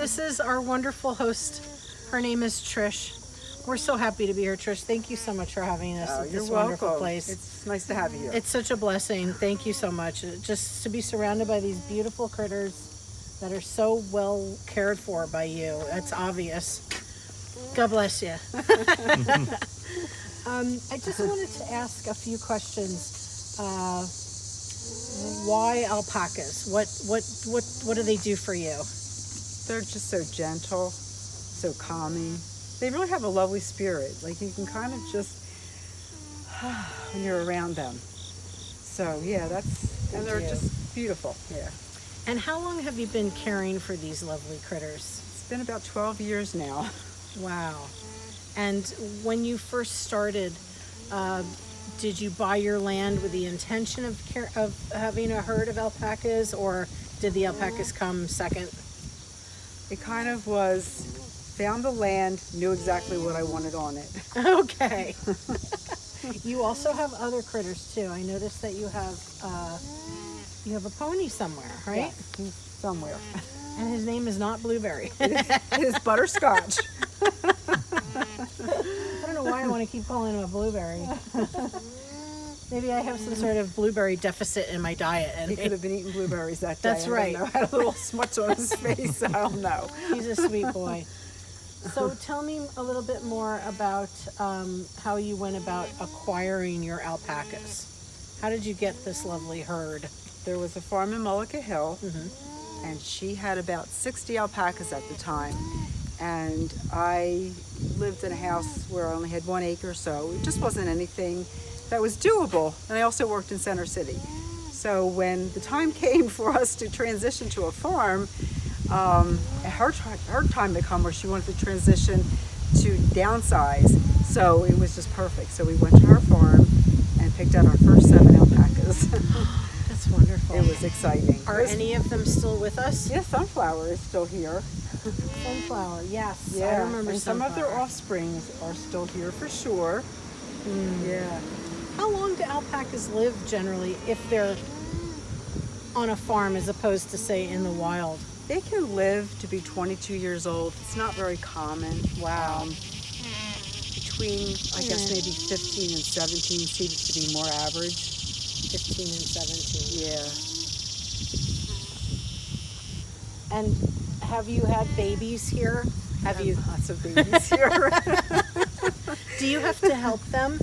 this is our wonderful host. Her name is Trish. We're so happy to be here, Trish. Thank you so much for having us at this wonderful place. It's nice to have you here. It's such a blessing. Thank you so much. Just to be surrounded by these beautiful critters that are so well cared for by you. It's obvious. God bless you. I just wanted to ask a few questions. Why alpacas? What do they do for you? They're just so gentle, so calming. They really have a lovely spirit. Like you can kind of just when you're around them. So yeah, and they're just beautiful. Yeah. And how long have you been caring for these lovely critters? It's been about 12 years now. Wow. And when you first started, did you buy your land with the intention of having a herd of alpacas, or did the alpacas come second? It kind of was, found the land, knew exactly what I wanted on it. Okay. You also have other critters too. I noticed that you have a pony somewhere, right? Yeah, he's somewhere. And his name is not Blueberry. It is Butterscotch. I don't know why I want to keep calling him a Blueberry. Maybe I have some sort of blueberry deficit in my diet. And He could have been eating blueberries that day. That's right. I don't know. Had a little smudge on his face. I don't know. He's a sweet boy. So tell me a little bit more about how you went about acquiring your alpacas. How did you get this lovely herd? There was a farm in Mullica Hill, and she had about 60 alpacas at the time. And I lived in a house where I only had 1 acre, so it just wasn't anything that was doable. And I also worked in Center City. So when the time came for us to transition to a farm, her time had come where she wanted to transition to downsize. So it was just perfect. So we went to her farm and picked out our first 7 alpacas. That's wonderful. It was exciting. Are any of them still with us? Yeah, Sunflower is still here. Sunflower, yes. Yeah, I remember and some Sunflower. of their offspring are still here for sure. Yeah. How long do alpacas live generally if they're on a farm as opposed to, say, in the wild? They can live to be 22 years old. It's not very common. Wow. Between, I guess, maybe 15 and 17 seems to be more average. 15 and 17. Yeah. And have you had babies here? Have you? Lots of babies here. Do you have to help them?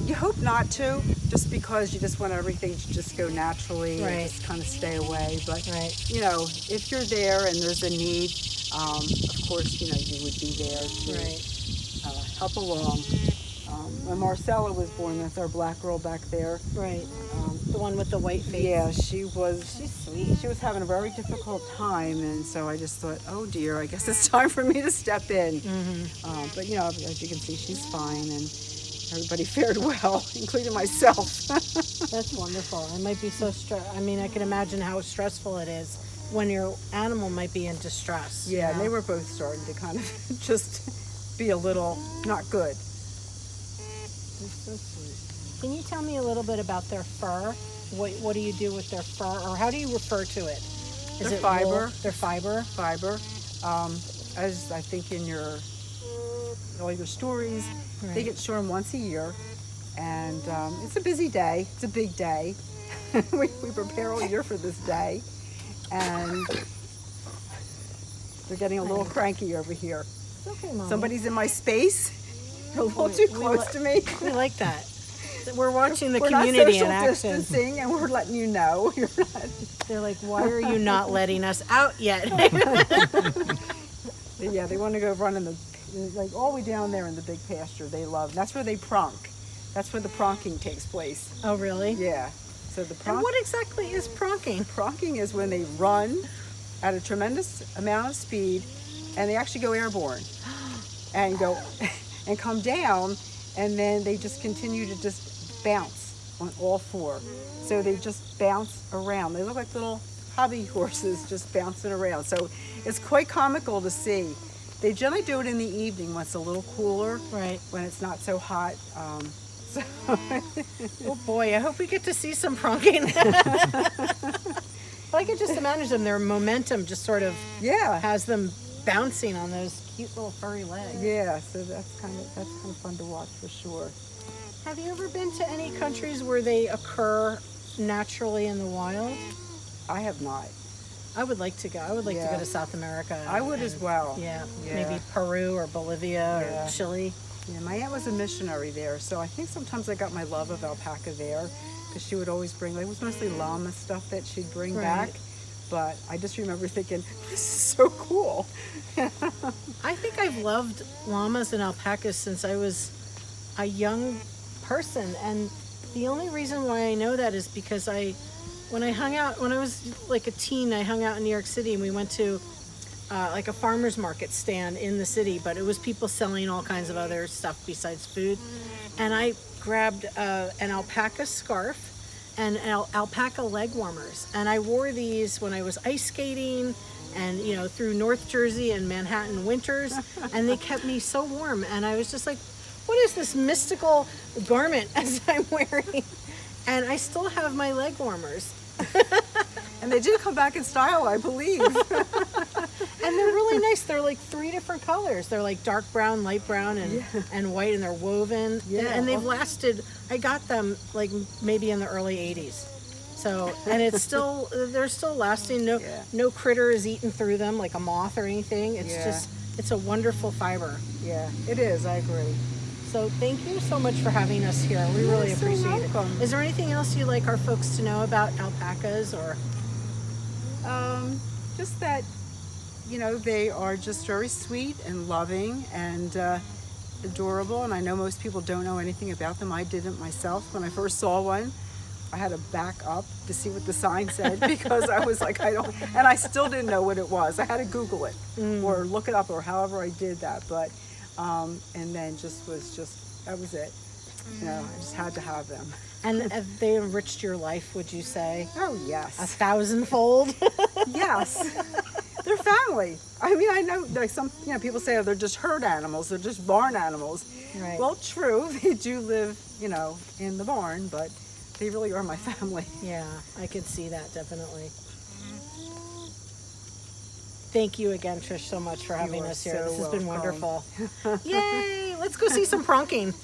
You hope not to, just because you just want everything to just go naturally Right. and just kind of stay away. But, Right. you know, if you're there and there's a need, of course, you know, you would be there to help along. When Marcella was born, that's our black girl back there. Right. The one with the white face. Yeah, she's sweet. She was having a very difficult time, and so I just thought, oh dear, I guess it's time for me to step in. But you know, as you can see, she's fine, and everybody fared well, including myself. That's wonderful. It might be so I mean, I can imagine how stressful it is when your animal might be in distress. Yeah, you and know? they were both starting to kind of just be a little not good. They're so sweet. Can you tell me a little bit about their fur? What do you do with their fur, or how do you refer to it? Is Their it fiber. wool? Their fiber. Fiber. As I think in all your stories, Right. they get shorn once a year, and it's a busy day. It's a big day. we prepare all year for this day, and they're getting a little cranky over here. It's okay, Mom. Somebody's in my space. They're a little too close to me. We like that. We're watching the We're community not in action. social distancing, and we're letting you know. You're not. They're like, why are you not letting us out yet? Yeah, they want to go run in like all the way down there in the big pasture. They love. That's where they pronk. That's where the pronking takes place. Oh, really? Yeah. So the And what exactly is pronking? pronking is when they run at a tremendous amount of speed, and they actually go airborne, and go and come down, and then they just continue to just bounce on all 4. So they just bounce around. They look like little hobby horses just bouncing around. So it's quite comical to see. They generally do it in the evening when it's a little cooler, Right. when it's not so hot. Oh boy, I hope we get to see some pronking. But I could just imagine them. Their momentum just sort of Yeah. has them bouncing on those cute little furry legs. Yeah, so that's kind of fun to watch for sure. Have you ever been to any countries where they occur naturally in the wild? I have not. I would like to go. I would like to Yeah. go to South America. I would as well. Yeah, Yeah. maybe Peru or Bolivia Yeah. or Chile. Yeah, my aunt was a missionary there, so I think sometimes I got my love of alpaca there, because she would always bring, it was mostly llama stuff that she'd bring Right. back. But I just remember thinking, this is so cool. I think I've loved llamas and alpacas since I was a young person, and the only reason why I know that is because when I was like a teen, I hung out in New York City, and we went to like a farmer's market stand in the city, but it was people selling all kinds of other stuff besides food, and I grabbed an alpaca scarf and alpaca leg warmers, and I wore these when I was ice skating and through North Jersey and Manhattan winters, and they kept me so warm, and I was just like, what is this mystical garment as I'm wearing? And I still have my leg warmers. And they do come back in style, I believe. And they're really nice. They're like 3 different colors. They're like dark brown, light brown, and white, and they're woven. Yeah. And they've lasted, I got them like maybe in the early 80s. So, and they're still lasting. No critter is eaten through them like a moth or anything. It's it's a wonderful fiber. Yeah, it is, I agree. So thank you so much for having us here. We really You're so appreciate it. welcome. Is there anything else you'd like our folks to know about alpacas or? Just that, they are just very sweet and loving and adorable. And I know most people don't know anything about them. I didn't myself. When I first saw one, I had to back up to see what the sign said, because I was like, and I still didn't know what it was. I had to Google it or look it up, or however I did that. But, and then that was it. I just had to have them. And have they enriched your life, would you say? Oh, yes. 1,000-fold? Yes. They're family. I mean, I know, like some, people say, oh, they're just herd animals, they're just barn animals. Right. Well, true, they do live, in the barn, but they really are my family. Yeah, I could see that, definitely. Thank you again, Trish, so much for having us here. This has been wonderful. Yay! Let's go see some pronking.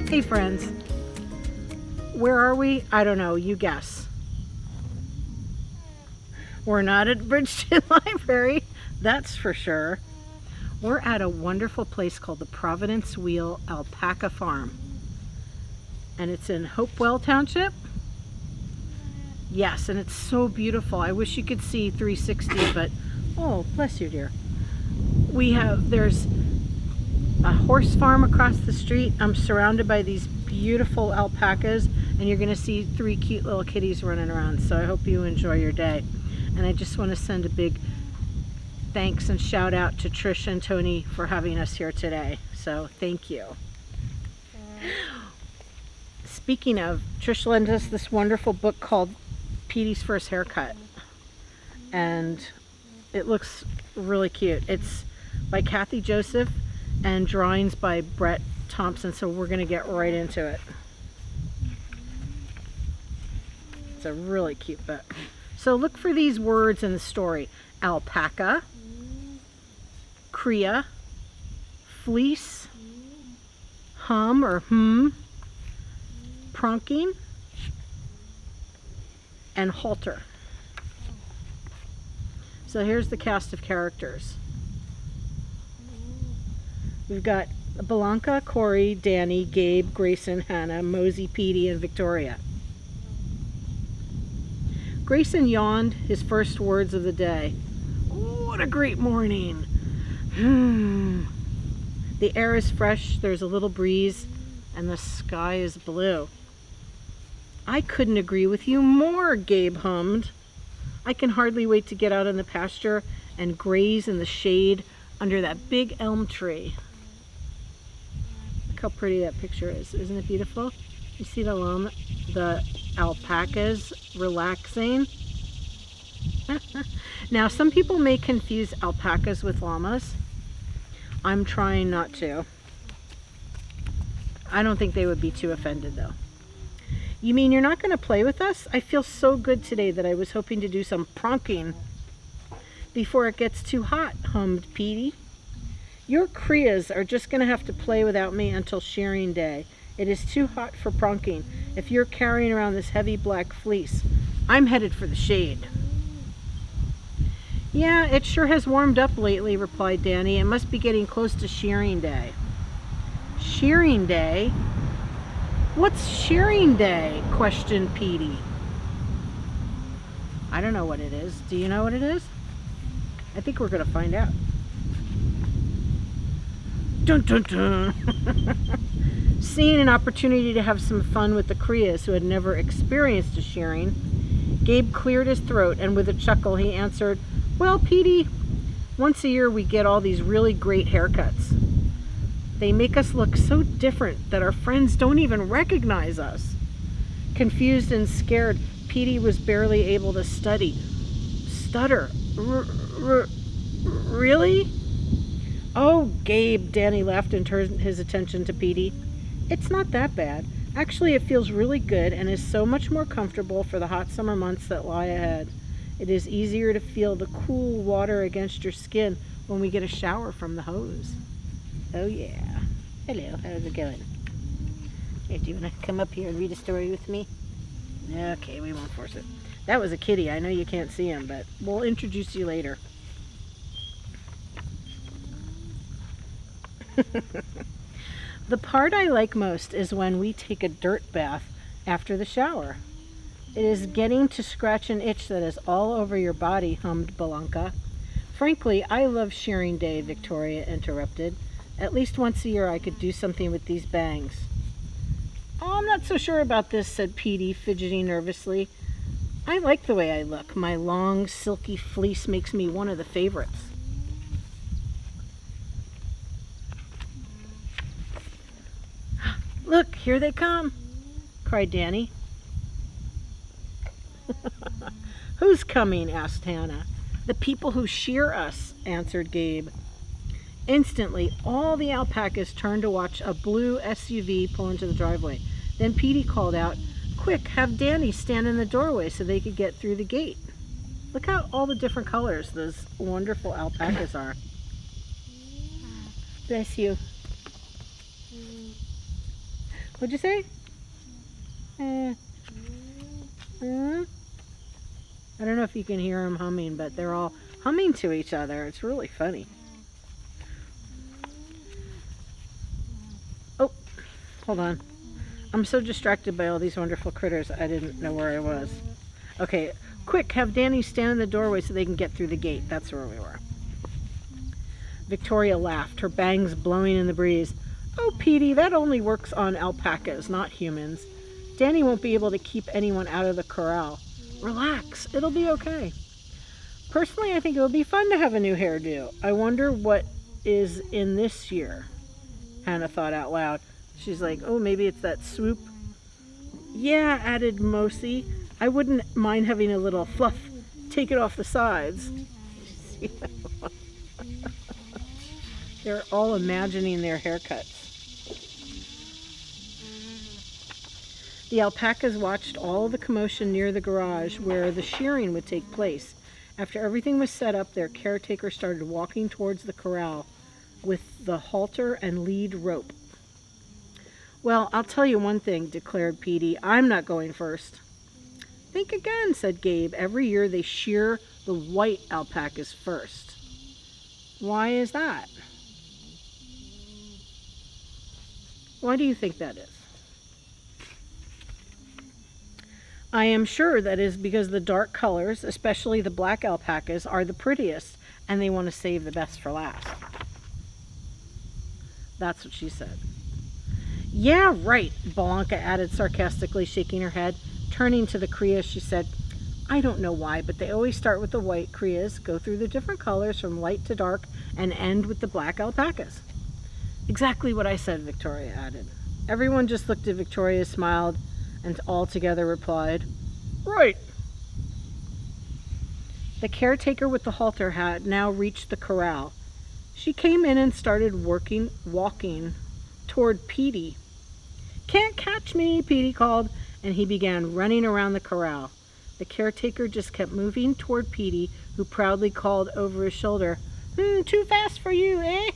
Hey friends, where are we? I don't know, you guess. We're not at Bridgeton Library, that's for sure. We're at a wonderful place called the Providence Wheel Alpaca Farm. And it's in Hopewell Township. Yes, and it's so beautiful. I wish you could see 360, but oh, bless you, dear. There's a horse farm across the street. I'm surrounded by these beautiful alpacas, and you're gonna see 3 cute little kitties running around. So I hope you enjoy your day. And I just want to send a big thanks and shout out to Trish and Tony for having us here today. So thank you. Speaking of, Trish lent us this wonderful book called Petey's First Haircut, and it looks really cute. It's by Kathy Joseph and drawings by Brett Thompson, so we're going to get right into it. It's a really cute book. So look for these words in the story: alpaca, cria, fleece, hum or pronking, and halter. So here's the cast of characters. We've got Blanca, Corey, Danny, Gabe, Grayson, Hannah, Mosey, Petey, and Victoria. Grayson yawned his first words of the day. What a great morning. The air is fresh, there's a little breeze, and the sky is blue. I couldn't agree with you more, Gabe hummed. I can hardly wait to get out in the pasture and graze in the shade under that big elm tree. Look how pretty that picture is. Isn't it beautiful? You see the alpacas relaxing? Now, some people may confuse alpacas with llamas. I'm trying not to. I don't think they would be too offended, though. You mean you're not going to play with us? I feel so good today that I was hoping to do some pronking before it gets too hot, hummed Petey. Your crias are just going to have to play without me until shearing day. It is too hot for pronking if you're carrying around this heavy black fleece. I'm headed for the shade. Yeah, it sure has warmed up lately, replied Danny. It must be getting close to shearing day. Shearing day? What's shearing day? Questioned Petey. I don't know what it is. Do you know what it is? I think we're going to find out. Dun dun dun. Seeing an opportunity to have some fun with the crias who had never experienced a shearing, Gabe cleared his throat and with a chuckle he answered, well, Petey, once a year we get all these really great haircuts. They make us look so different that our friends don't even recognize us. Confused and scared, Petey was barely able to stutter. Really? Oh, Gabe, Danny laughed and turned his attention to Petey. It's not that bad. Actually, it feels really good and is so much more comfortable for the hot summer months that lie ahead. It is easier to feel the cool water against your skin when we get a shower from the hose. Oh yeah. Hello, how's it going? Hey, do you want to come up here and read a story with me? Okay, we won't force it. That was a kitty. I know you can't see him, but we'll introduce you later. The part I like most is when we take a dirt bath after the shower. It is getting to scratch an itch that is all over your body, hummed Blanca. Frankly, I love shearing day, Victoria interrupted. At least once a year I could do something with these bangs. Oh, I'm not so sure about this, said Petey, fidgeting nervously. I like the way I look. My long, silky fleece makes me one of the favorites. Look, here they come, cried Danny. Who's coming? Asked Hannah. The people who shear us, answered Gabe. Instantly, all the alpacas turned to watch a blue SUV pull into the driveway. Then Petey called out, quick, have Danny stand in the doorway so they could get through the gate. Look how all the different colors those wonderful alpacas are. Bless you. What'd you say? I don't know if you can hear them humming, but they're all humming to each other. It's really funny. Oh, hold on. I'm so distracted by all these wonderful critters, I didn't know where I was. Okay, quick, have Danny stand in the doorway so they can get through the gate. That's where we were. Victoria laughed, her bangs blowing in the breeze. Oh, Petey, that only works on alpacas, not humans. Danny won't be able to keep anyone out of the corral. Relax, it'll be okay. Personally, I think it would be fun to have a new hairdo. I wonder what is in this year, Hannah thought out loud. She's like, oh, maybe it's that swoop. Yeah, added Mosey. I wouldn't mind having a little fluff. Take it off the sides. They're all imagining their haircuts. The alpacas watched all the commotion near the garage where the shearing would take place. After everything was set up, their caretaker started walking towards the corral with the halter and lead rope. Well, I'll tell you one thing, declared Petey. I'm not going first. Think again, said Gabe. Every year they shear the white alpacas first. Why is that? Why do you think that is? I am sure that is because the dark colors, especially the black alpacas, are the prettiest, and they want to save the best for last. That's what she said. Yeah, right, Blanca added sarcastically, shaking her head. Turning to the crias, she said, I don't know why, but they always start with the white crias, go through the different colors from light to dark, and end with the black alpacas. Exactly what I said, Victoria added. Everyone just looked at Victoria, smiled, and all together replied, Right. The caretaker with the halter had now reached the corral. She came in and started walking toward Petey. Can't catch me, Petey called, and he began running around the corral. The caretaker just kept moving toward Petey, who proudly called over his shoulder, too fast for you, eh?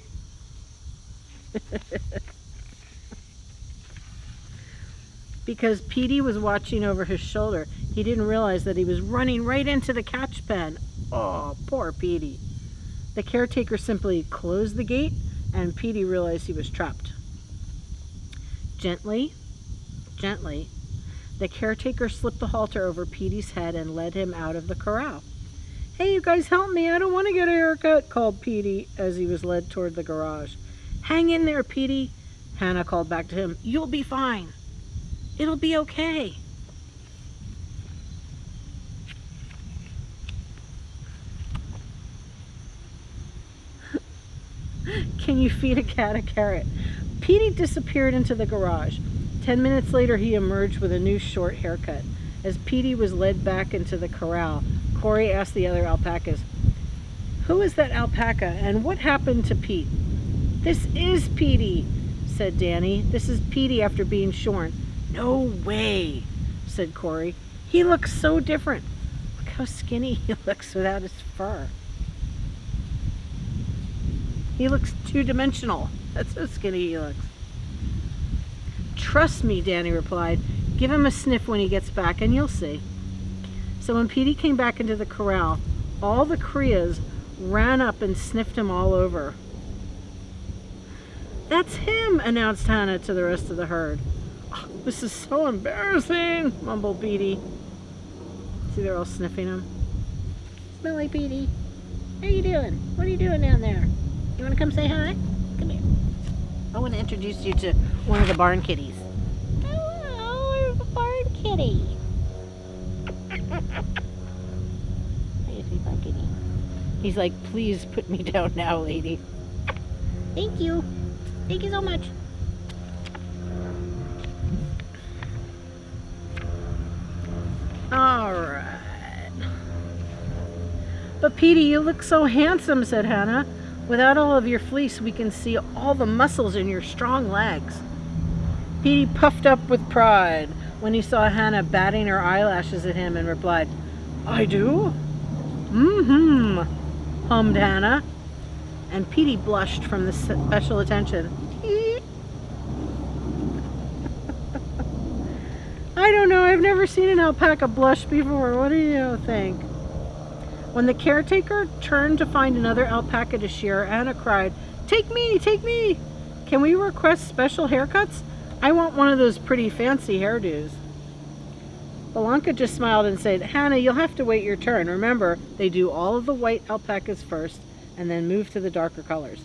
Because Petey was watching over his shoulder, he didn't realize that he was running right into the catch pen. Oh, poor Petey. The caretaker simply closed the gate, and Petey realized he was trapped. Gently, the caretaker slipped the halter over Petey's head and led him out of the corral. Hey, you guys help me, I don't want to get a haircut, called Petey as he was led toward the garage. Hang in there, Petey, Hannah called back to him. You'll be fine. It'll be okay. Can you feed a cat a carrot? Petey disappeared into the garage. 10 minutes later, he emerged with a new short haircut. As Petey was led back into the corral, Corey asked the other alpacas, Who is that alpaca and what happened to Pete? This is Petey, said Danny. This is Petey after being shorn. No way, said Corey. He looks so different. Look how skinny he looks without his fur. He looks two-dimensional. That's how skinny he looks. Trust me, Danny replied. Give him a sniff when he gets back and you'll see. So when Petey came back into the corral, all the crias ran up and sniffed him all over. That's him, announced Hannah to the rest of the herd. Oh, this is so embarrassing, mumbled Petey. See, they're all sniffing him. Smelly Petey. How you doing? What are you doing down there? You want to come say hi? Come here. I want to introduce you to one of the barn kitties. Hello, there's a barn kitty. Hey, sweet barn kitty. He's like, please put me down now, lady. Thank you. Thank you so much. All right. But Petey, you look so handsome, said Hannah. Without all of your fleece, we can see all the muscles in your strong legs. Petey puffed up with pride when he saw Hannah batting her eyelashes at him and replied, I do? Hummed Hannah. And Petey blushed from the special attention. I don't know, I've never seen an alpaca blush before. What do you think? When the caretaker turned to find another alpaca to shear, Anna cried, Take me, take me! Can we request special haircuts? I want one of those pretty fancy hairdos. Blanca just smiled and said, Hannah, you'll have to wait your turn. Remember, they do all of the white alpacas first and then move to the darker colors.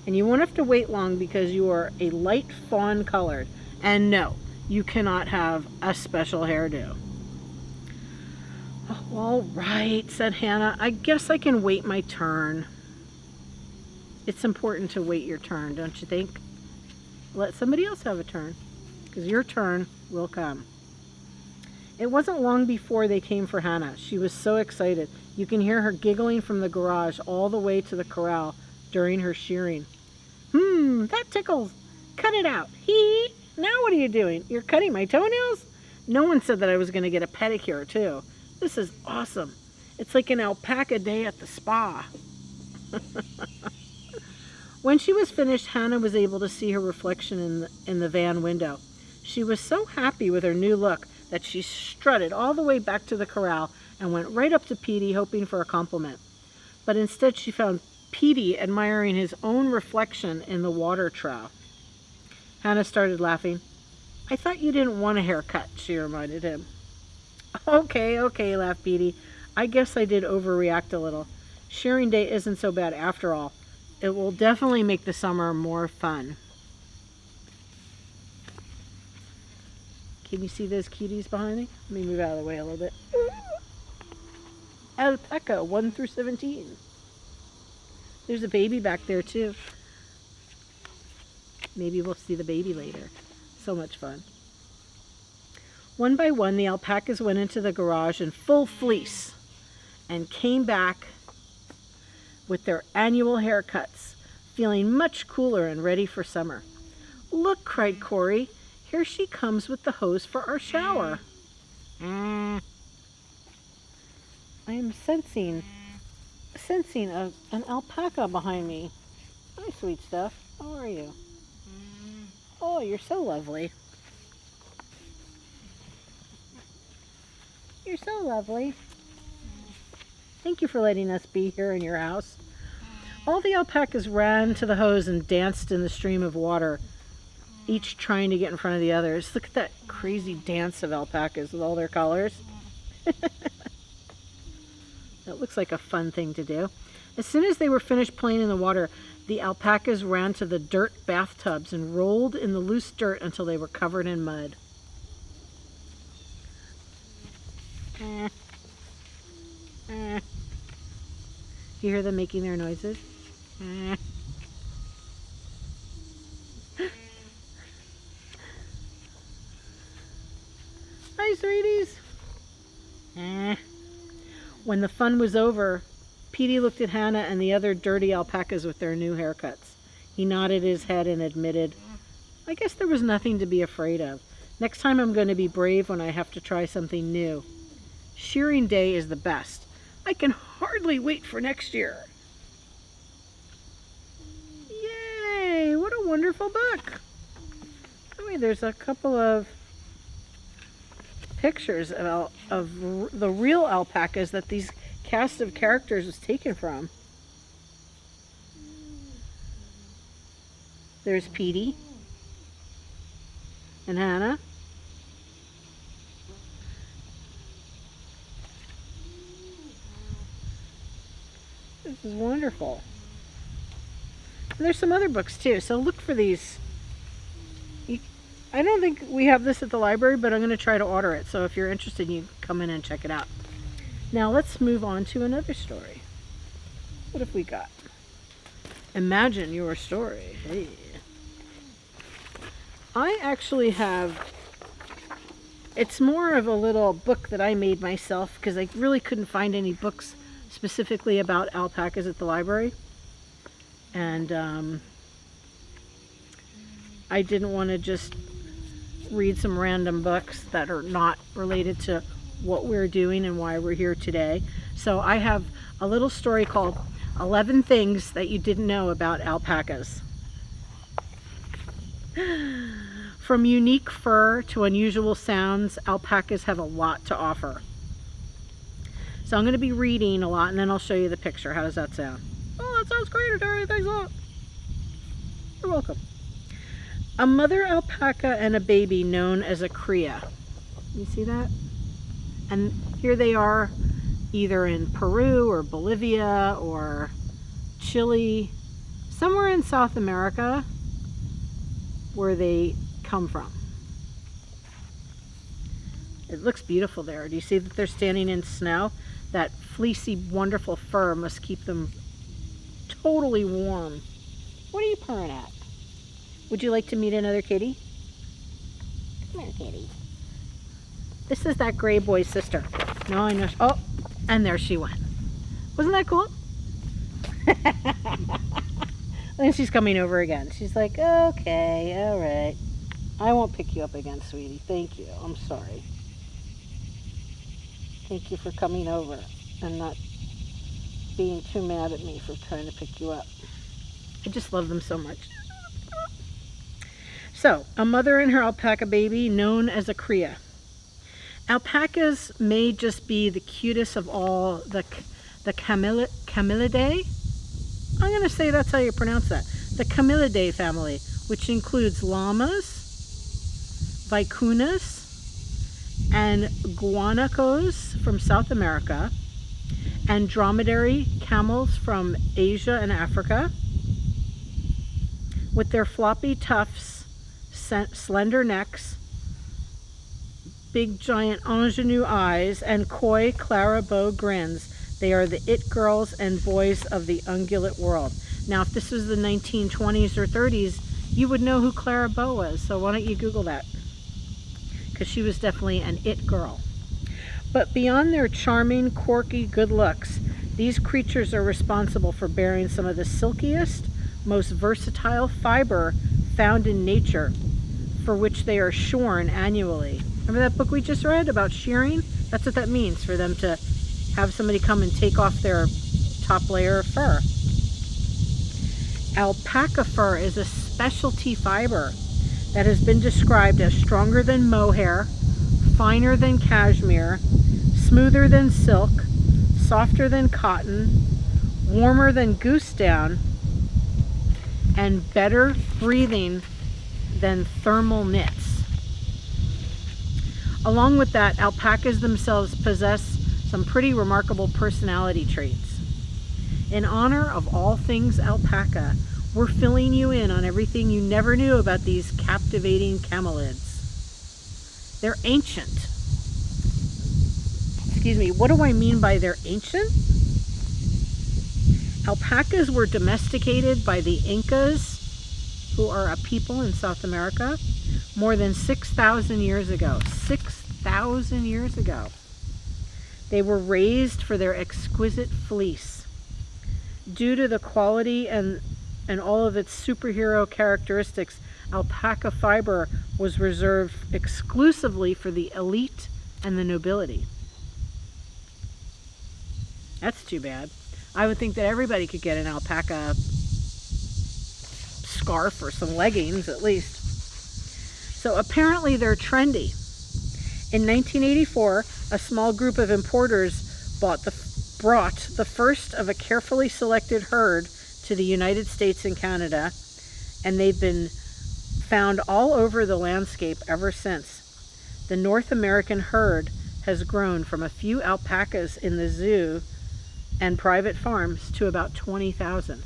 And you won't have to wait long because you are a light fawn colored. And no, you cannot have a special hairdo. Oh, all right, said Hannah. I guess I can wait my turn. It's important to wait your turn, don't you think? Let somebody else have a turn, because your turn will come. It wasn't long before they came for Hannah. She was so excited. You can hear her giggling from the garage all the way to the corral during her shearing. That tickles. Cut it out. Hee. Now what are you doing? You're cutting my toenails? No one said that I was going to get a pedicure, too. This is awesome. It's like an alpaca day at the spa. When she was finished, Hannah was able to see her reflection in the van window. She was so happy with her new look that she strutted all the way back to the corral and went right up to Petey hoping for a compliment. But instead she found Petey admiring his own reflection in the water trough. Hannah started laughing. I thought you didn't want a haircut, she reminded him. Okay, laughed Petey. I guess I did overreact a little. Shearing day isn't so bad after all. It will definitely make the summer more fun. Can you see those cuties behind me? Let me move out of the way a little bit. Alpaca 1 through 17. There's a baby back there too. Maybe we'll see the baby later. So much fun. One by one, the alpacas went into the garage in full fleece and came back with their annual haircuts, feeling much cooler and ready for summer. Look, cried Corey. Here she comes with the hose for our shower. I am sensing an alpaca behind me. Hi, sweet stuff. How are you? Oh, you're so lovely. You're so lovely. Thank you for letting us be here in your house. All the alpacas ran to the hose and danced in the stream of water, each trying to get in front of the others. Look at that crazy dance of alpacas with all their colors. That looks like a fun thing to do. As soon as they were finished playing in the water, the alpacas ran to the dirt bathtubs and rolled in the loose dirt until they were covered in mud. You hear them making their noises? Hi, sweeties. When the fun was over, Petey looked at Hannah and the other dirty alpacas with their new haircuts. He nodded his head and admitted, I guess there was nothing to be afraid of. Next time I'm going to be brave when I have to try something new. Shearing day is the best. I can hardly wait for next year. Yay! What a wonderful book. I mean, there's a couple of pictures of the real alpacas that these cast of characters was taken from. There's Petey and Hannah. This is wonderful. And there's some other books too, so look for these. I don't think we have this at the library, but I'm going to try to order it. So if you're interested, you can come in and check it out. Now let's move on to another story. What have we got? Imagine your story. Hey. I actually have, it's more of a little book that I made myself because I really couldn't find any books specifically about alpacas at the library. And I didn't want to just read some random books that are not related to what we're doing and why we're here today. So I have a little story called 11 Things That You Didn't Know About Alpacas. From unique fur to unusual sounds, alpacas have a lot to offer. So I'm going to be reading a lot and then I'll show you the picture. How does that sound? Oh, that sounds great, Adaria. Thanks a lot. You're welcome. A mother alpaca and a baby known as a cria. You see that? And here they are, either in Peru or Bolivia or Chile, somewhere in South America where they come from. It looks beautiful there. Do you see that they're standing in snow? That fleecy, wonderful fur must keep them totally warm. What are you purring at? Would you like to meet another kitty? Come here, kitty. This is that gray boy's sister. No, I know. Oh, and there she went. Wasn't that cool? And she's coming over again. She's like, okay, all right. I won't pick you up again, sweetie. Thank you. I'm sorry. Thank you for coming over and not being too mad at me for trying to pick you up. I just love them so much. So, a mother and her alpaca baby known as a cria. Alpacas may just be the cutest of all the Camelidae. I'm going to say that's how you pronounce that. The Camelidae family, which includes llamas, vicunas, and guanacos from South America, and dromedary camels from Asia and Africa. With their floppy tufts, slender necks, big giant ingenue eyes, and coy claribow grins, they are the it girls and boys of the ungulate world. Now, if this was the 1920s or 30s, you would know who Claribow was, so why don't you Google that? Because she was definitely an it girl. But beyond their charming, quirky good looks, these creatures are responsible for bearing some of the silkiest, most versatile fiber found in nature, for which they are shorn annually. Remember that book we just read about shearing? That's what that means, for them to have somebody come and take off their top layer of fur. Alpaca fur is a specialty fiber that has been described as stronger than mohair, finer than cashmere, smoother than silk, softer than cotton, warmer than goose down, and better breathing than thermal knits. Along with that, alpacas themselves possess some pretty remarkable personality traits. In honor of all things alpaca, we're filling you in on everything you never knew about these captivating camelids. They're ancient. Excuse me, what do I mean by they're ancient? Alpacas were domesticated by the Incas, who are a people in South America, more than 6,000 years ago. 6,000 years ago. They were raised for their exquisite fleece. Due to the quality and all of its superhero characteristics, alpaca fiber was reserved exclusively for the elite and the nobility. That's too bad. I would think that everybody could get an alpaca scarf or some leggings at least. So apparently they're trendy. In 1984, a small group of importers brought the first of a carefully selected herd to the United States and Canada, and they've been found all over the landscape ever since. The North American herd has grown from a few alpacas in the zoo and private farms to about 20,000.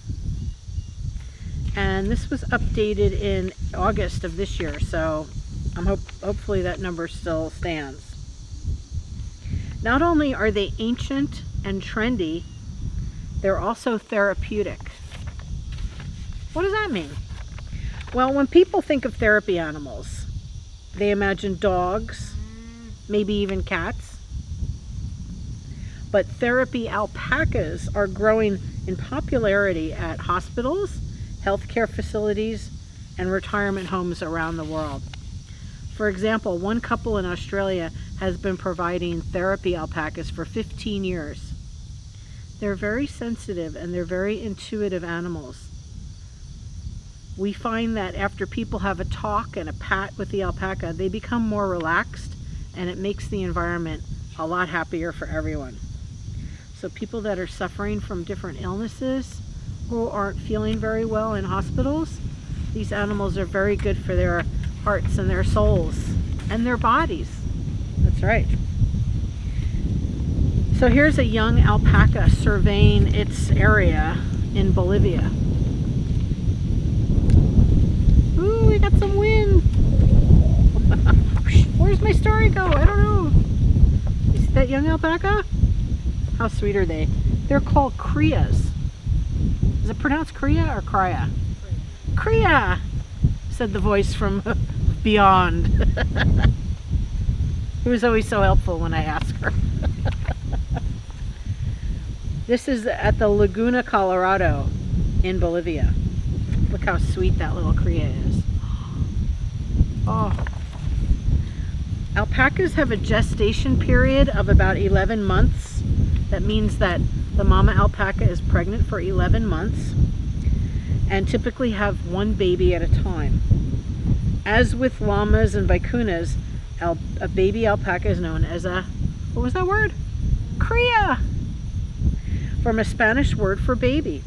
And this was updated in August of this year, so hopefully that number still stands. Not only are they ancient and trendy, they're also therapeutic. What does that mean? Well, when people think of therapy animals, they imagine dogs, maybe even cats. But therapy alpacas are growing in popularity at hospitals, healthcare facilities, and retirement homes around the world. For example, one couple in Australia has been providing therapy alpacas for 15 years. They're very sensitive and they're very intuitive animals. We find that after people have a talk and a pat with the alpaca, they become more relaxed, and it makes the environment a lot happier for everyone. So people that are suffering from different illnesses, who aren't feeling very well in hospitals, these animals are very good for their hearts and their souls and their bodies. That's right. So here's a young alpaca surveying its area in Bolivia. Ooh, we got some wind. Where's my story go? I don't know. You see that young alpaca? How sweet are they? They're called crias. Is it pronounced cria or cria? Cria, said the voice from beyond. Who was always so helpful when I asked her. This is at the Laguna, Colorado in Bolivia. Look how sweet that little cria is. Oh. Alpacas have a gestation period of about 11 months. That means that the mama alpaca is pregnant for 11 months and typically have one baby at a time. As with llamas and vicunas, a baby alpaca is known as a, what was that word? Cria, from a Spanish word for baby.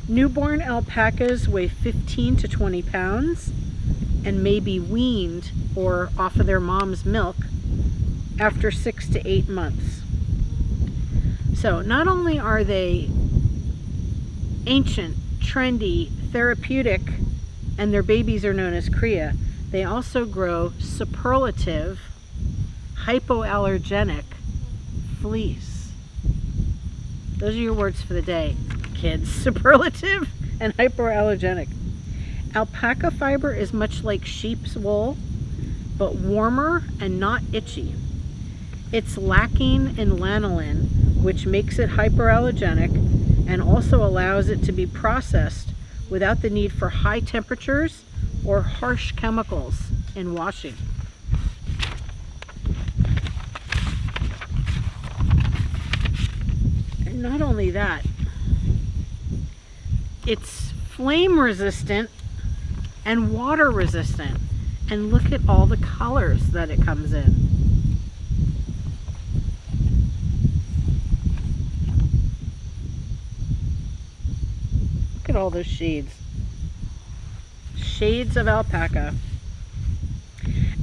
Newborn alpacas weigh 15 to 20 pounds and may be weaned or off of their mom's milk after 6 to 8 months. So not only are they ancient, trendy, therapeutic, and their babies are known as cria, they also grow superlative, hypoallergenic fleece. Those are your words for the day, kids. Superlative and hypoallergenic. Alpaca fiber is much like sheep's wool, but warmer and not itchy. It's lacking in lanolin, which makes it hyperallergenic and also allows it to be processed without the need for high temperatures or harsh chemicals in washing. And not only that, it's flame resistant and water resistant. And look at all the colors that it comes in. Look at all those shades. Shades of alpaca.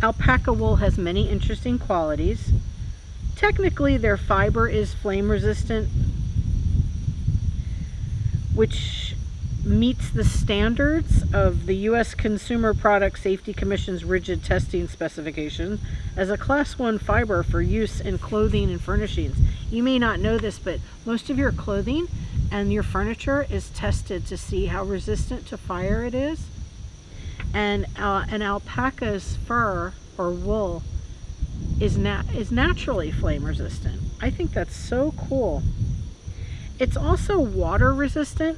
Alpaca wool has many interesting qualities. Technically, their fiber is flame resistant, which meets the standards of the U.S. Consumer Product Safety Commission's rigid testing specification as a Class 1 fiber for use in clothing and furnishings. You may not know this, but most of your clothing and your furniture is tested to see how resistant to fire it is. And an alpaca's fur or wool is naturally flame resistant. I think that's so cool. It's also water resistant,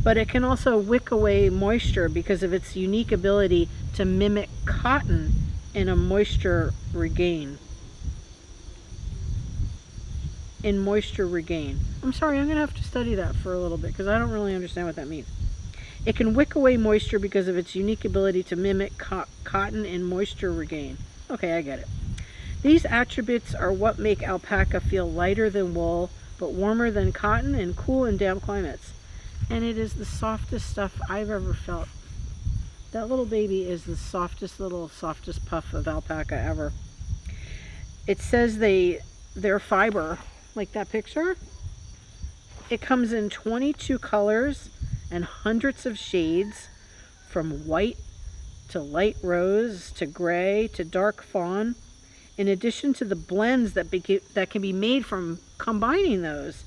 but it can also wick away moisture because of its unique ability to mimic cotton in a moisture regain. I'm sorry, I'm gonna have to study that for a little bit because I don't really understand what that means. It can wick away moisture because of its unique ability to mimic cotton in moisture regain. Okay, I get it. These attributes are what make alpaca feel lighter than wool, but warmer than cotton in cool and damp climates. And it is the softest stuff I've ever felt. That little baby is the softest puff of alpaca ever. It says their fiber, like that picture, it comes in 22 colors and hundreds of shades, from white to light rose to gray to dark fawn, in addition to the blends that can be made from combining those,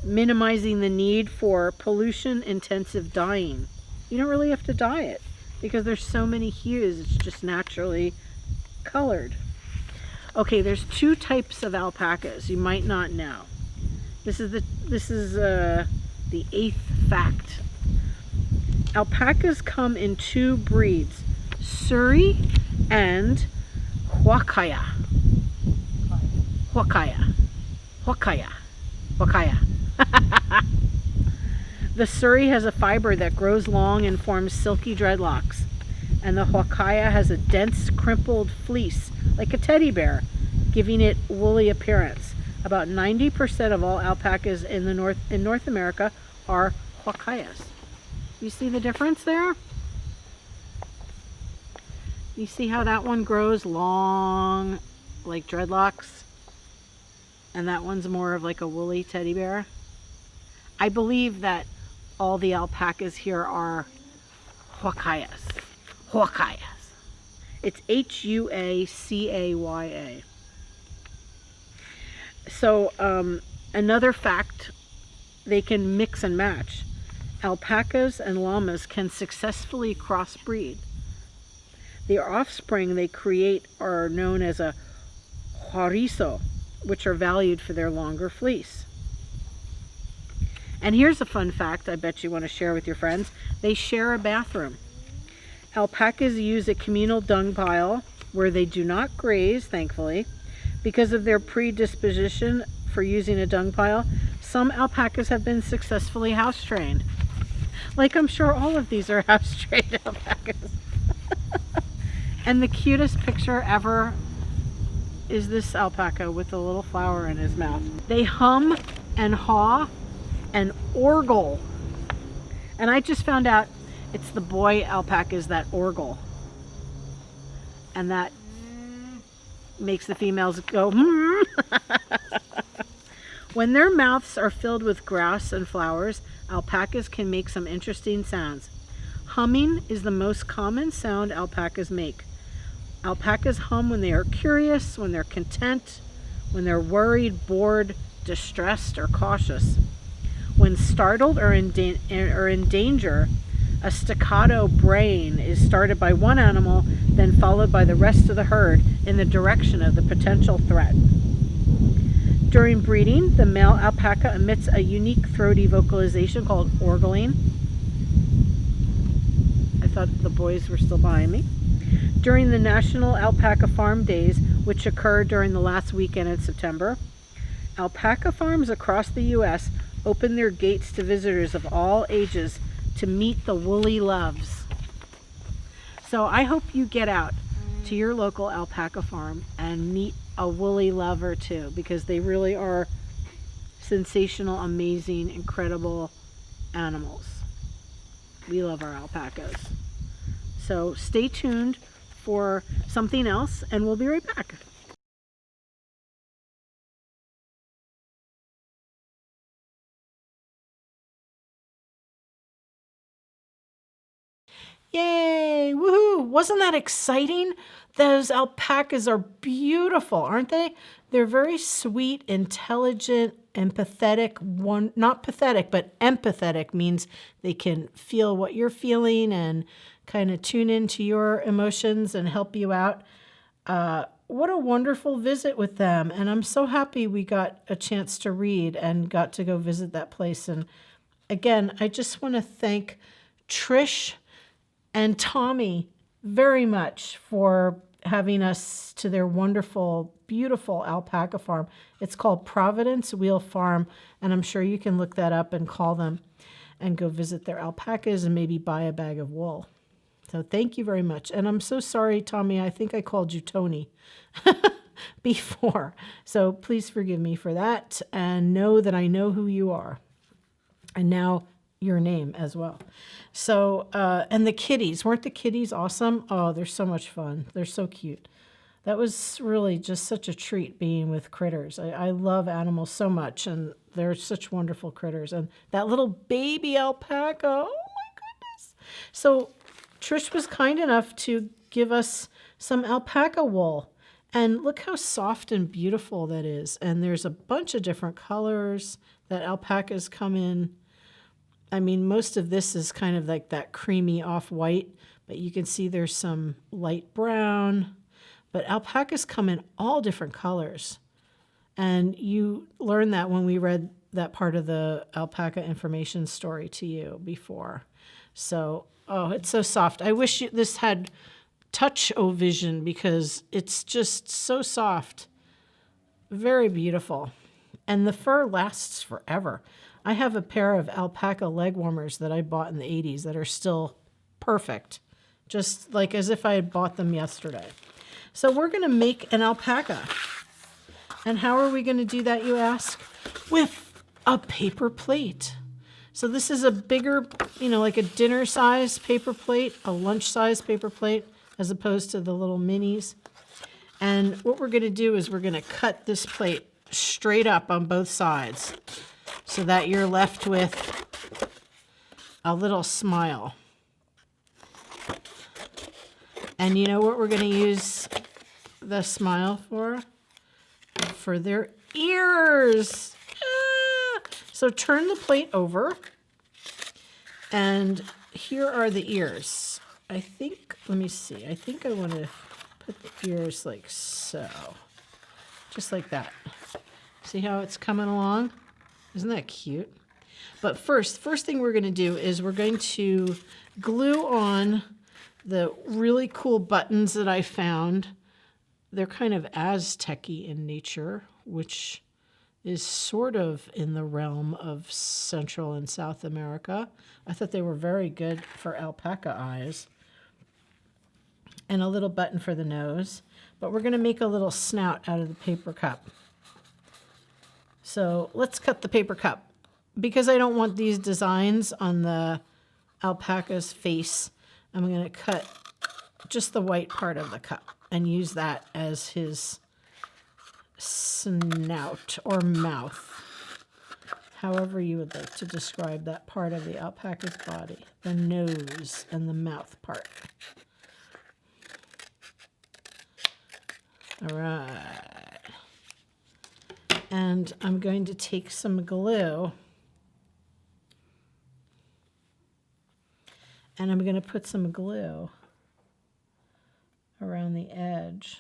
minimizing the need for pollution-intensive dyeing. You don't really have to dye it because there's so many hues. It's just naturally colored. Okay, there's two types of alpacas you might not know. This is the eighth fact. Alpacas come in two breeds, Surrey and Huacaya. The Surrey has a fiber that grows long and forms silky dreadlocks, and the Huacaya has a dense, crimpled fleece like a teddy bear, giving it woolly appearance. About 90% of all alpacas in North America are Huacayas. You see the difference there? You see how that one grows long, like dreadlocks, and that one's more of like a woolly teddy bear? I believe that all the alpacas here are Huacayas. Huacayas. It's Huacaya. So another fact, they can mix and match. Alpacas and llamas can successfully crossbreed. The offspring they create are known as a chorizo, which are valued for their longer fleece. And here's a fun fact I bet you want to share with your friends. They share a bathroom. Alpacas use a communal dung pile where they do not graze, thankfully. Because of their predisposition for using a dung pile, some alpacas have been successfully house trained. Like I'm sure all of these are house trained alpacas. And the cutest picture ever is this alpaca with a little flower in his mouth. They hum and haw and orgle And I just found out it's the boy alpacas that orgle. And that makes the females go, hmm. When their mouths are filled with grass and flowers, alpacas can make some interesting sounds. Humming is the most common sound alpacas make. Alpacas hum when they are curious, when they're content, when they're worried, bored, distressed, or cautious. When startled or in danger, a staccato braying is started by one animal, then followed by the rest of the herd in the direction of the potential threat. During breeding, the male alpaca emits a unique throaty vocalization called orgling. I thought the boys were still behind me. During the National Alpaca Farm Days, which occur during the last weekend in September, alpaca farms across the U.S. open their gates to visitors of all ages to meet the woolly loves. So I hope you get out to your local alpaca farm and meet a woolly love or two, because they really are sensational, amazing, incredible animals. We love our alpacas. So stay tuned for something else, and we'll be right back. Yay! Woohoo! Wasn't that exciting? Those alpacas are beautiful, aren't they? They're very sweet, intelligent, empathetic. Not pathetic, but empathetic means they can feel what you're feeling and kind of tune into your emotions and help you out. What a wonderful visit with them. And I'm so happy we got a chance to read and got to go visit that place. And again, I just want to thank Trish and Tommy very much for having us to their wonderful, beautiful alpaca farm. It's called Providence Wheel Farm, and I'm sure you can look that up and call them and go visit their alpacas and maybe buy a bag of wool. So thank you very much. And I'm so sorry, Tommy, I think I called you Tony before. So please forgive me for that, and know that I know who you are. And now your name as well. So, and the kitties, weren't the kitties awesome? Oh, they're so much fun. They're so cute. That was really just such a treat being with critters. I love animals so much, and they're such wonderful critters. And that little baby alpaca, oh my goodness. So Trish was kind enough to give us some alpaca wool. And look how soft and beautiful that is. And there's a bunch of different colors that alpacas come in. I mean, most of this is kind of like that creamy off-white, but you can see there's some light brown. But alpacas come in all different colors. And you learned that when we read that part of the alpaca information story to you before. So, oh, it's so soft. I wish this had touch-o-vision, because it's just so soft. Very beautiful. And the fur lasts forever. I have a pair of alpaca leg warmers that I bought in the 80s that are still perfect, just like as if I had bought them yesterday. So we're going to make an alpaca. And how are we going to do that, you ask? With a paper plate. So this is a bigger, like a dinner-size paper plate, a lunch-size paper plate, as opposed to the little minis. And what we're going to do is we're going to cut this plate straight up on both sides, so that you're left with a little smile. And you know what we're going to use the smile for? For their ears. So turn the plate over, and here are the ears. I think I want to put the ears like so. Just like that. See how it's coming along? Isn't that cute? But first thing we're going to do is we're going to glue on the really cool buttons that I found. They're kind of Aztec-y in nature, which is sort of in the realm of Central and South America. I thought they were very good for alpaca eyes. And a little button for the nose. But we're going to make a little snout out of the paper cup. So let's cut the paper cup. Because I don't want these designs on the alpaca's face. I'm going to cut just the white part of the cup and use that as his snout or mouth, however you would like to describe that part of the alpaca's body, the nose and the mouth part. All right. And I'm going to take some glue and I'm going to put some glue around the edge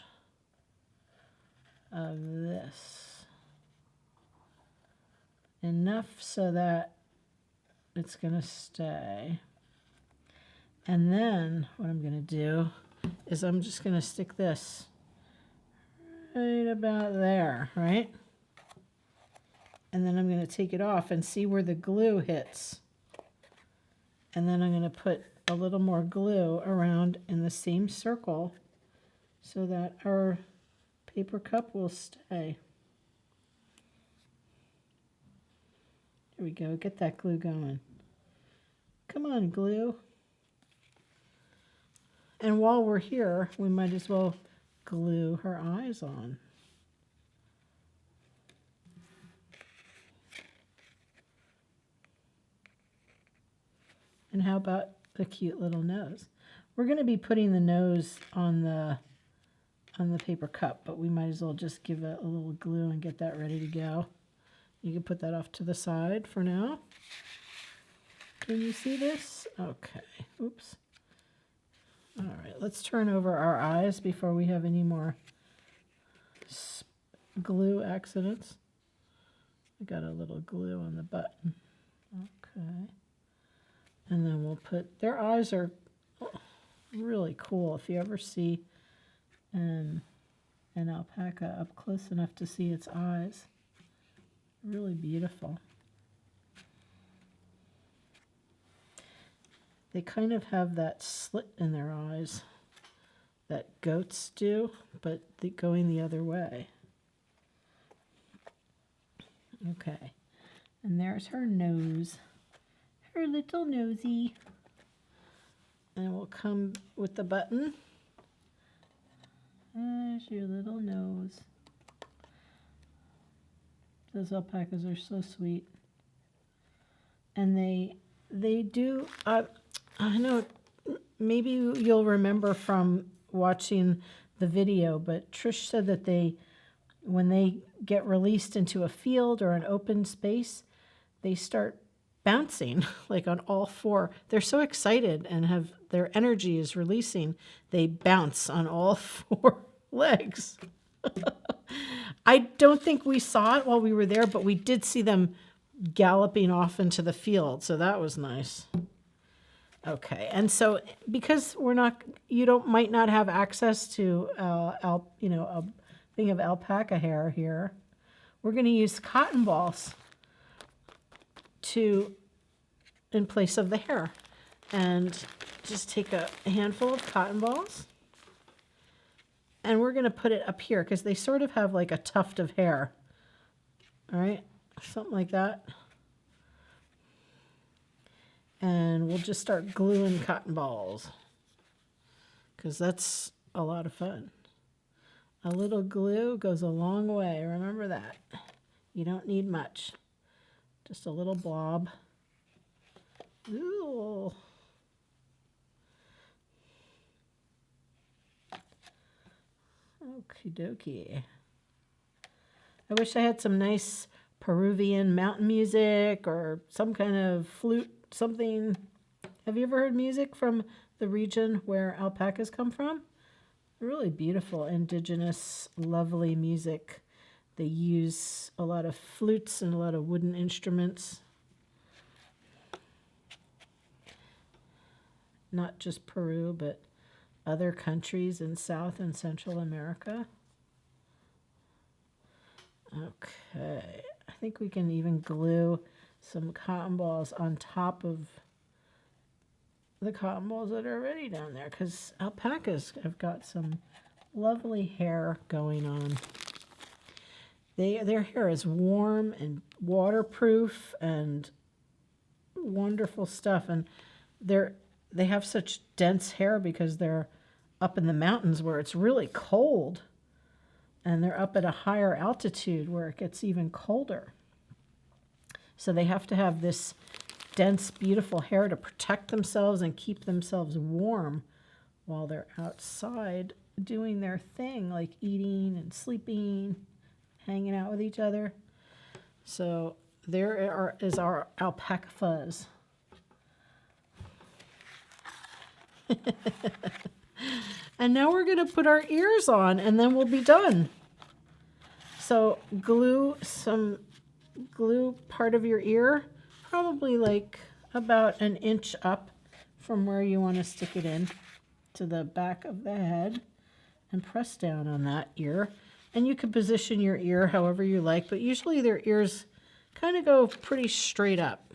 of this. Enough so that it's going to stay. And then what I'm going to do is I'm just going to stick this right about there, right? And then I'm going to take it off and see where the glue hits. And then I'm going to put a little more glue around in the same circle so that our paper cup will stay. There we go. Get that glue going. Come on, glue. And while we're here, we might as well glue her eyes on. And how about the cute little nose? We're going to be putting the nose on the paper cup, but we might as well just give it a little glue and get that ready to go. You can put that off to the side for now. Can you see this? Okay. Oops. All right, let's turn over our eyes before we have any more glue accidents. I got a little glue on the button. Okay. And then we'll put, their eyes are really cool. If you ever see an alpaca up close enough to see its eyes, really beautiful. They kind of have that slit in their eyes that goats do, but going the other way. Okay, and there's her nose, her little nosy. And we'll come with the button. There's your little nose. Those alpacas are so sweet. And they do, I know maybe you'll remember from watching the video, but Trish said that when they get released into a field or an open space, they start bouncing like on all four. They're so excited and their energy is releasing. They bounce on all four legs. I don't think we saw it while we were there, but we did see them galloping off into the field, so that was nice. Okay, and so because might not have access to a thing of alpaca hair here, we're going to use cotton balls in place of the hair, and just take a handful of cotton balls, and we're going to put it up here because they sort of have like a tuft of hair. All right, something like that. And we'll just start gluing cotton balls because that's a lot of fun. A little glue goes a long way. Remember that. You don't need much. Just a little blob. Ooh. Okie dokie. I wish I had some nice Peruvian mountain music or some kind of flute. Something. Have you ever heard music from the region where alpacas come from? Really beautiful, indigenous, lovely music. They use a lot of flutes and a lot of wooden instruments. Not just Peru, but other countries in South and Central America. Okay, I think we can even glue some cotton balls on top of the cotton balls that are already down there, because alpacas have got some lovely hair going on. Their hair is warm and waterproof and wonderful stuff. And they have such dense hair because they're up in the mountains where it's really cold, and they're up at a higher altitude where it gets even colder. So they have to have this dense, beautiful hair to protect themselves and keep themselves warm while they're outside doing their thing, like eating and sleeping, hanging out with each other. So is our alpaca fuzz. And now we're going to put our ears on, and then we'll be done. So glue part of your ear, probably like about an inch up from where you want to stick it in to the back of the head, and press down on that ear. And you can position your ear however you like, but usually their ears kind of go pretty straight up,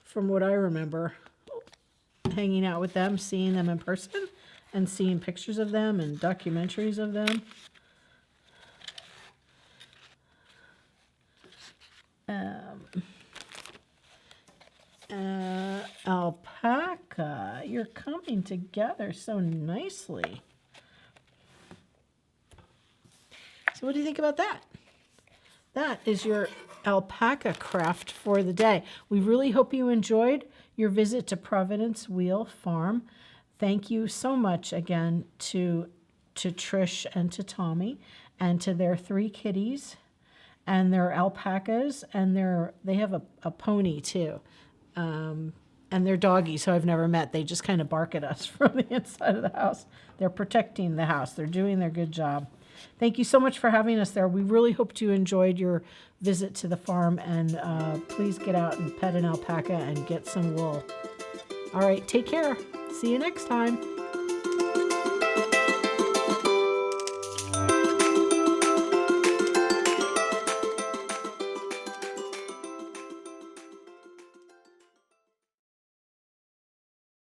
from what I remember hanging out with them, seeing them in person, and seeing pictures of them and documentaries of them. Alpaca, you're coming together so nicely. So what do you think about that? That is your alpaca craft for the day. We really hope you enjoyed your visit to Providence Wheel Farm. Thank you so much again to Trish and to Tommy and to their 3 kitties and their alpacas, and they have a pony too, and their doggies who I've never met. They just kind of bark at us from the inside of the house. They're protecting the house. They're doing their good job. Thank you so much for having us there. We really hope you enjoyed your visit to the farm, and please get out and pet an alpaca and get some wool. All right, take care. See you next time.